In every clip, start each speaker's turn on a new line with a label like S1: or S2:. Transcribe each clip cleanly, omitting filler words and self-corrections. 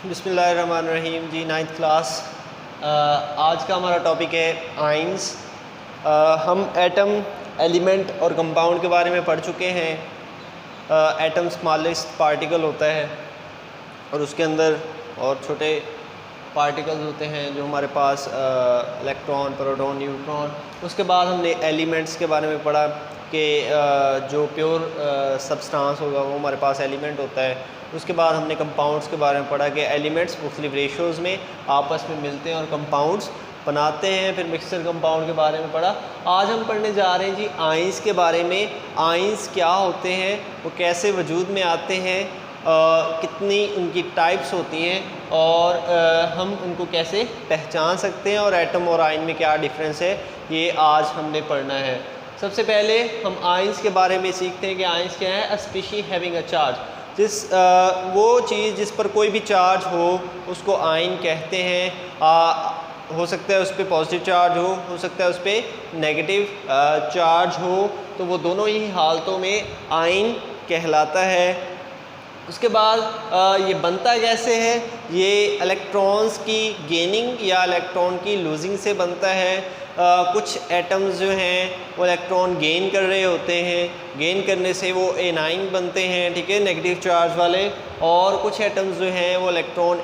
S1: बिस्मिल्लाहिर्रहमानिर्रहीम जी, ninth class. आज का हमारा टॉपिक है आइंस। हम एटम, एलिमेंट और कंपाउंड के बारे में पढ़ चुके हैं। एटम स्मॉलेस्ट पार्टिकल होता है और उसके अंदर और छोटे पार्टिकल्स होते हैं जो हमारे पास इलेक्ट्रॉन, प्रोटॉन, न्यूट्रॉन। उसके बाद हमने एलिमेंट्स के बारे में पढ़ा कि जो प्योर सब्सटेंस होगा वो हमारे पास एलिमेंट होता है। उसके बाद हमने कंपाउंड्स के बारे में पढ़ा कि एलिमेंट्स मुख्तलिफ रेशोज़ में आपस में मिलते हैं और कंपाउंड्स बनाते हैं। फिर मिक्सचर कंपाउंड के बारे में पढ़ा। आज हम पढ़ने जा रहे हैं जी आइंस के बारे में। आइंस क्या होते हैं, वो कैसे वजूद में आते हैं, कितनी उनकी टाइप्स होती हैं और हम उनको कैसे पहचान सकते हैं और एटम और आयन में क्या डिफरेंस है, ये आज हमने पढ़ना है। सबसे पहले हम आइंस के बारे में सीखते हैं कि आइंस क्या है। A species having a charge, वो चीज़ जिस पर कोई भी चार्ज हो उसको आयन कहते हैं। हो सकता है उस पर पॉजिटिव चार्ज हो सकता है उस पर नेगेटिव चार्ज हो, तो वो दोनों ही हालतों में आयन कहलाता है। उसके बाद ये बनता कैसे है, ये इलेक्ट्रॉन्स की गेनिंग या इलेक्ट्रॉन की लूजिंग से बनता है। कुछ एटम्स जो हैं वो इलेक्ट्रॉन गेन कर रहे होते हैं, गेन करने से वो एनाइन बनते हैं, ठीक है, नेगेटिव चार्ज वाले। और कुछ एटम्स जो हैं वो इलेक्ट्रॉन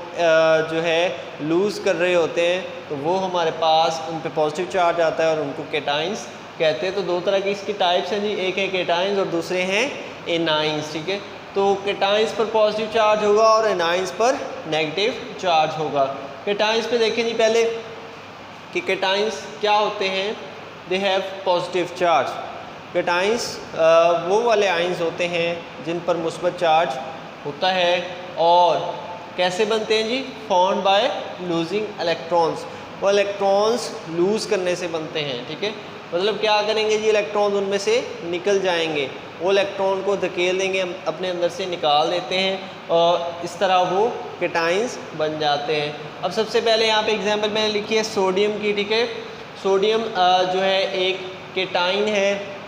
S1: जो है लूज़ कर रहे होते हैं, तो वो हमारे पास उन पे पॉजिटिव चार्ज आता है और उनको केटाइंस कहते हैं। तो दो तरह की इसकी टाइप्स हैं जी, एक है केटाइंस और दूसरे हैं एनाइंस, ठीक है। तो केटाइंस पर पॉजिटिव चार्ज होगा और एनाइंस पर नेगेटिव चार्ज होगा। केटाइंस पे देखें जी पहले कि केटाइंस क्या होते हैं। They have positive charge. Cations वो वाले आइंस होते हैं जिन पर मुस्बत चार्ज होता है। और कैसे बनते हैं जी, फॉर्म्ड बाय लूजिंग इलेक्ट्रॉन्स। वो इलेक्ट्रॉन्स लूज़ करने से बनते हैं, ठीक है। मतलब क्या करेंगे जी, इलेक्ट्रॉन्स उनमें से निकल जाएंगे, वो इलेक्ट्रॉन को धकेल देंगे, अपने अंदर से निकाल देते हैं और इस तरह वो केटाइंस बन जाते हैं। अब सबसे पहले यहाँ पे एग्जांपल मैंने लिखी है सोडियम की, ठीक है। सोडियम जो है एक केटाइन है।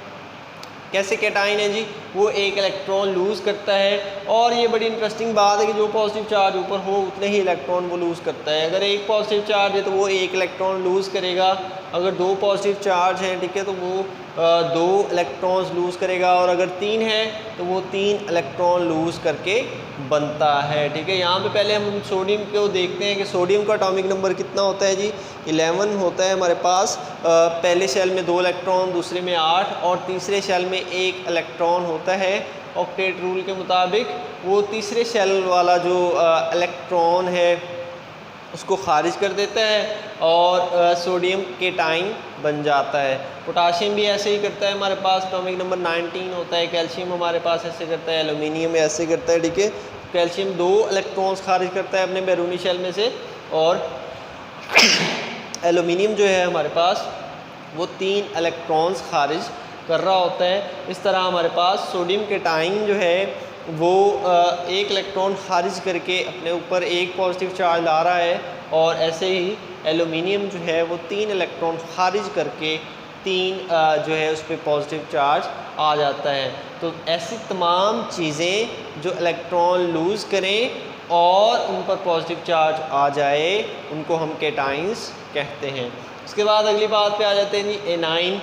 S1: कैसे केटाइन है जी, वो एक इलेक्ट्रॉन लूज़ करता है। और ये बड़ी इंटरेस्टिंग बात है कि जो पॉजिटिव चार्ज ऊपर हो उतने ही इलेक्ट्रॉन वो लूज़ करता है। अगर एक पॉजिटिव चार्ज है तो वो एक इलेक्ट्रॉन लूज़ करेगा। अगर दो पॉजिटिव चार्ज हैं, ठीक है, तो वो दो इलेक्ट्रॉन्स लूज़ करेगा। और अगर तीन है तो वो तीन इलेक्ट्रॉन लूज़ करके बनता है, ठीक है। यहाँ पे पहले हम सोडियम को देखते हैं कि सोडियम का एटॉमिक नंबर कितना होता है जी, 11 होता है हमारे पास। पहले शेल में 2 इलेक्ट्रॉन, दूसरे में 8 और तीसरे शेल में 1 इलेक्ट्रॉन होता है। ऑक्टेट रूल के मुताबिक वो तीसरे शेल वाला जो इलेक्ट्रॉन है उसको खारिज कर देता है और सोडियम केटाइन बन जाता है। पोटाशियम भी ऐसे ही करता है, हमारे पास एटॉमिक नंबर 19 होता है। कैल्शियम हमारे पास ऐसे करता है, एल्यूमिनियम ऐसे करता है, ठीक है। कैल्शियम 2 इलेक्ट्रॉन्स खारिज करता है अपने बैरूनी शेल में से और एल्यूमिनियम जो है हमारे पास वो 3 इलेक्ट्रॉन्स खारिज कर रहा होता है। इस तरह हमारे पास सोडियम केटाइन जो है वो एक इलेक्ट्रॉन खारिज करके अपने ऊपर एक पॉजिटिव चार्ज ला रहा है और ऐसे ही एल्यूमिनियम जो है वो 3 इलेक्ट्रॉन खारिज करके 3 जो है उस पर पॉजिटिव चार्ज आ जाता है। तो ऐसी तमाम चीज़ें जो इलेक्ट्रॉन लूज़ करें और उन पर पॉजिटिव चार्ज आ जाए उनको हम केटाइंस कहते हैं। उसके बाद अगली बात पे आ जाते हैं जी एनाइन।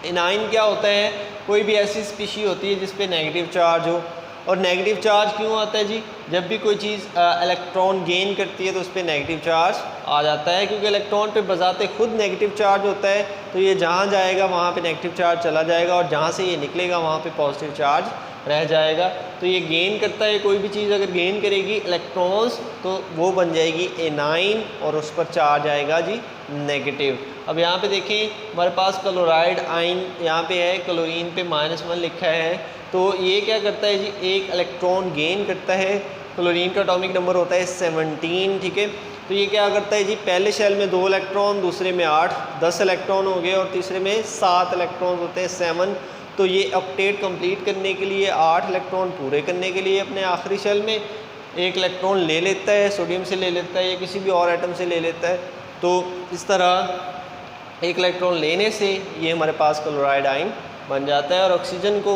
S1: एनाइन क्या होता है, कोई भी ऐसी स्पीशी होती है जिस पे नेगेटिव चार्ज हो। और नेगेटिव चार्ज क्यों आता है जी, जब भी कोई चीज़ इलेक्ट्रॉन गेन करती है तो उस पर नेगेटिव चार्ज आ जाता है, क्योंकि इलेक्ट्रॉन पे बजाते खुद नेगेटिव चार्ज होता है। तो ये जहाँ जाएगा वहाँ पे नेगेटिव चार्ज चला जाएगा और जहाँ से ये निकलेगा वहाँ पे पॉजिटिव चार्ज रह जाएगा। तो ये गेन करता है, कोई भी चीज़ अगर गेन करेगी इलेक्ट्रॉन्स तो वो बन जाएगी एनाइन और उस पर चार्ज आएगा जी नेगेटिव। अब यहाँ पे देखें हमारे पास क्लोराइड आयन यहाँ पे है, क्लोरीन पे -1 लिखा है। तो ये क्या करता है जी, एक इलेक्ट्रॉन गेन करता है। क्लोरीन का एटॉमिक नंबर होता है 17, ठीक है। तो ये क्या करता है जी, पहले शेल में 2 इलेक्ट्रॉन, दूसरे में 8, 10 इलेक्ट्रॉन हो गए और तीसरे में 7 इलेक्ट्रॉन होते हैं, 7। तो ये ऑक्टेट कंप्लीट करने के लिए 8 इलेक्ट्रॉन पूरे करने के लिए अपने आखिरी शेल में एक इलेक्ट्रॉन ले लेता है, सोडियम से ले लेता है या किसी भी और एटम से ले लेता है। तो इस तरह एक इलेक्ट्रॉन लेने से ये हमारे पास क्लोराइड आयन बन जाता है। और ऑक्सीजन को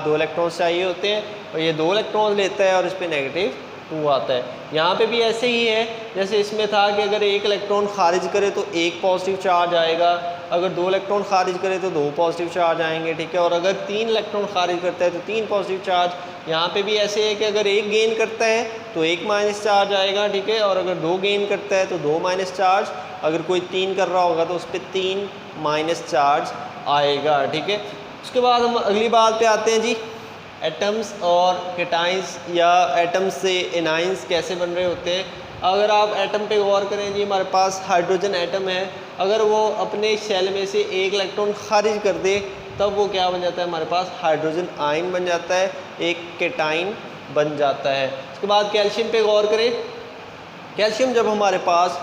S1: 2 इलेक्ट्रॉन्स चाहिए होते हैं और ये 2 इलेक्ट्रॉन्स लेता है और इस पर नेगेटिव 2 आता है। यहाँ पे भी ऐसे ही है जैसे इसमें था कि अगर एक इलेक्ट्रॉन खारिज करे तो एक पॉजिटिव चार्ज आएगा, अगर 2 इलेक्ट्रॉन खारिज करे तो 2 पॉजिटिव चार्ज आएंगे, ठीक है। और अगर 3 इलेक्ट्रॉन खारिज करता है तो 3 पॉजिटिव चार्ज। यहाँ पे भी ऐसे है कि अगर एक गेन करता है तो 1 माइनस चार्ज आएगा, ठीक है। और अगर 2 गेन करता है तो 2 माइनस चार्ज, अगर कोई 3 कर रहा होगा तो उस पर 3 माइनस चार्ज आएगा, ठीक है। उसके बाद हम अगली बात पे आते हैं जी, एटम्स और केटाइंस या एटम्स से एनाइंस कैसे बन रहे होते हैं। अगर आप एटम पे गौर करें जी, हमारे पास हाइड्रोजन एटम है, अगर वो अपने शेल में से एक इलेक्ट्रॉन खारिज कर दे तब वो क्या बन जाता है, हमारे पास हाइड्रोजन आयन बन जाता है, एक केटाइन बन जाता है। उसके बाद कैल्शियम पे गौर करें, कैल्शियम जब हमारे पास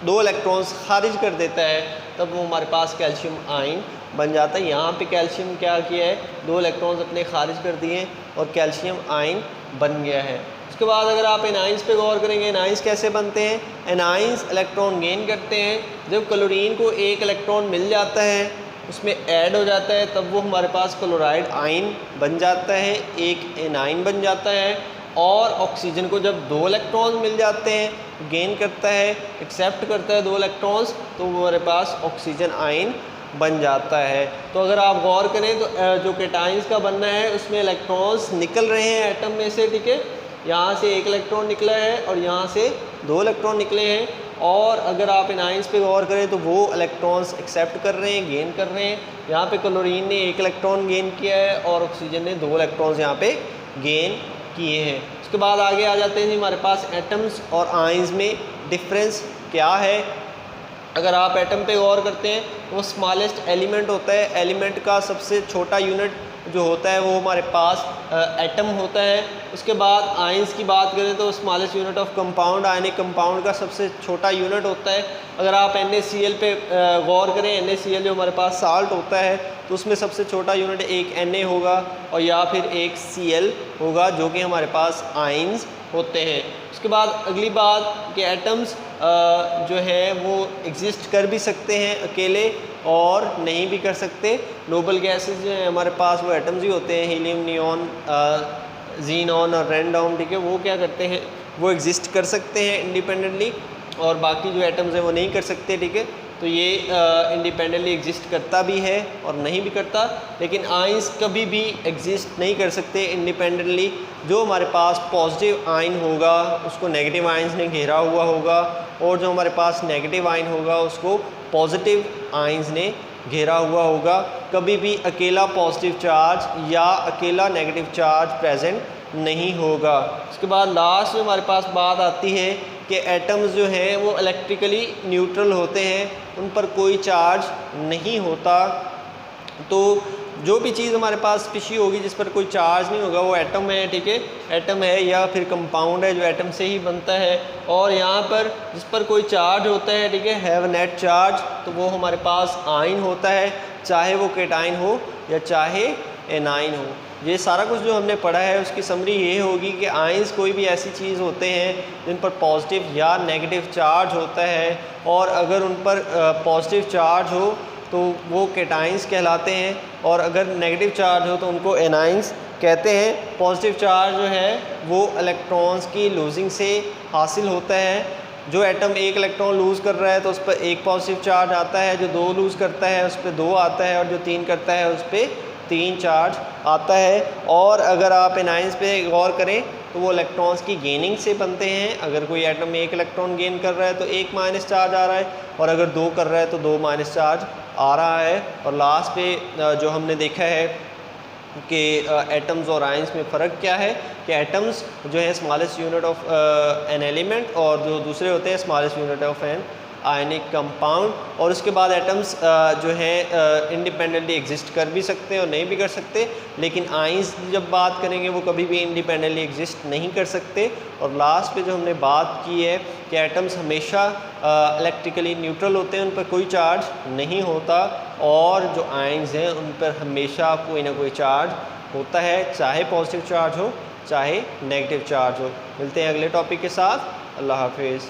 S1: 2 इलेक्ट्रॉन्स खारिज कर देता है तब वो हमारे पास कैल्शियम आयन बन जाता है। यहाँ पे कैल्शियम क्या किया है, 2 इलेक्ट्रॉन्स अपने खारिज कर दिए और कैल्शियम आयन बन गया है। उसके बाद अगर आप एनाइंस पे गौर करेंगे, एनाइंस कैसे बनते हैं, एनाइंस इलेक्ट्रॉन गेन करते हैं जब क्लोरीन को एक इलेक्ट्रॉन मिल जाता है उसमें ऐड हो जाता है तब वो हमारे पास क्लोराइड आयन बन जाता है, एक एनाइन बन जाता है। और ऑक्सीजन को जब 2 इलेक्ट्रॉन्स मिल जाते हैं, गेन करता है, एक्सेप्ट करता है 2 इलेक्ट्रॉन्स, तो हमारे पास ऑक्सीजन आयन बन जाता है। तो अगर आप गौर करें तो जो केटाइंस का बनना है उसमें इलेक्ट्रॉन्स निकल रहे हैं एटम में से, ठीक है। यहाँ से एक इलेक्ट्रॉन निकला है और यहाँ से 2 इलेक्ट्रॉन निकले हैं। और अगर आप एनाइंस पे गौर करें तो वो इलेक्ट्रॉन्स एक्सेप्ट कर रहे हैं, गेन कर रहे हैं। यहाँ पे क्लोरीन ने 1 इलेक्ट्रॉन गेन किया है और ऑक्सीजन ने 2 इलेक्ट्रॉन्स यहाँ पे गेन किए हैं। उसके बाद आगे आ जाते हैं जी, हमारे पास एटम्स और आयंस में डिफरेंस क्या है। अगर आप एटम पे गौर करते हैं तो वो स्मॉलेस्ट एलिमेंट होता है, एलिमेंट का सबसे छोटा यूनिट जो होता है वो हमारे पास एटम होता है। उसके बाद आयंस की बात करें तो smallest unit of compound, ionic compound का सबसे छोटा यूनिट होता है। अगर आप NaCl पे गौर करें, NaCl जो हमारे पास साल्ट होता है तो उसमें सबसे छोटा यूनिट एक Na होगा और या फिर एक Cl होगा जो कि हमारे पास आयंस होते हैं। उसके बाद अगली बात कि एटम्स जो है वो एग्जिस्ट कर भी सकते हैं अकेले और नहीं भी कर सकते। नोबल गैसेस जो हैं हमारे पास वो एटम्स ही होते हैं, हीलियम, नियॉन, जीनॉन और रैंडम, ठीक है। वो क्या करते हैं, वो एग्जिस्ट कर सकते हैं इंडिपेंडेंटली और बाकी जो एटम्स हैं वो नहीं कर सकते, ठीक है। तो ये इंडिपेंडेंटली एग्जिस्ट करता भी है और नहीं भी करता। लेकिन आयंस कभी भी एग्जिस्ट नहीं कर सकते इंडिपेंडेंटली। जो हमारे पास पॉजिटिव आयन होगा उसको नेगेटिव आयंस ने घेरा हुआ होगा और जो हमारे पास नेगेटिव आयन होगा उसको पॉजिटिव आयंस ने घेरा हुआ होगा। कभी भी अकेला पॉजिटिव चार्ज या अकेला नेगेटिव चार्ज प्रेजेंट नहीं होगा। उसके बाद लास्ट में हमारे पास बात आती है कि एटम्स जो हैं वो इलेक्ट्रिकली न्यूट्रल होते हैं, उन पर कोई चार्ज नहीं होता। तो जो भी चीज़ हमारे पास स्पीशी होगी जिस पर कोई चार्ज नहीं होगा वो एटम है, ठीक है। एटम है या फिर कंपाउंड है जो एटम से ही बनता है। और यहाँ पर जिस पर कोई चार्ज होता है, ठीक है, हैव नेट चार्ज, तो वो हमारे पास आयन होता है, चाहे वो केटाइन हो या चाहे एनाइन हो। ये सारा कुछ जो हमने पढ़ा है उसकी समरी ये होगी कि आयंस कोई भी ऐसी चीज़ होते हैं जिन पर पॉजिटिव या नेगेटिव चार्ज होता है और अगर उन पर पॉजिटिव चार्ज हो तो वो केटाइंस कहलाते हैं और अगर नेगेटिव चार्ज हो तो उनको एनाइंस कहते हैं। पॉजिटिव चार्ज जो है वो इलेक्ट्रॉन्स की लूजिंग से हासिल होता है। जो एटम 1 इलेक्ट्रॉन लूज़ कर रहा है तो उस पर 1 पॉजिटिव चार्ज आता है, जो 2 लूज़ करता है उस पर 2 आता है और जो 3 करता है उस पर 3 चार्ज आता है। और अगर आप एनाइंस पे गौर करें तो वो इलेक्ट्रॉन्स की गेनिंग से बनते हैं। अगर कोई एटम 1 इलेक्ट्रॉन गेन कर रहा है तो 1 माइनस चार्ज आ रहा है और अगर 2 कर रहा है तो 2 माइनस चार्ज आ रहा है। और लास्ट पे जो हमने देखा है कि एटम्स और आयंस में फ़र्क क्या है कि एटम्स जो है smallest unit of an element और जो दूसरे होते हैं smallest unit of an ionic compound. और उसके बाद एटम्स जो है इंडिपेंडेंटली एग्जिस्ट कर भी सकते हैं और नहीं भी कर सकते। लेकिन आयंस जब बात करेंगे वो कभी भी इंडिपेंडेंटली एग्जिस्ट नहीं कर सकते। और लास्ट पे जो हमने बात की है कि एटम्स हमेशा इलेक्ट्रिकली न्यूट्रल होते हैं, उन पर कोई चार्ज नहीं होता और जो आयंस हैं उन पर हमेशा कोई ना कोई चार्ज होता है, चाहे पॉजिटिव चार्ज हो चाहे नेगेटिव चार्ज हो। मिलते हैं अगले टॉपिक के साथ। अल्लाह हाफिज़।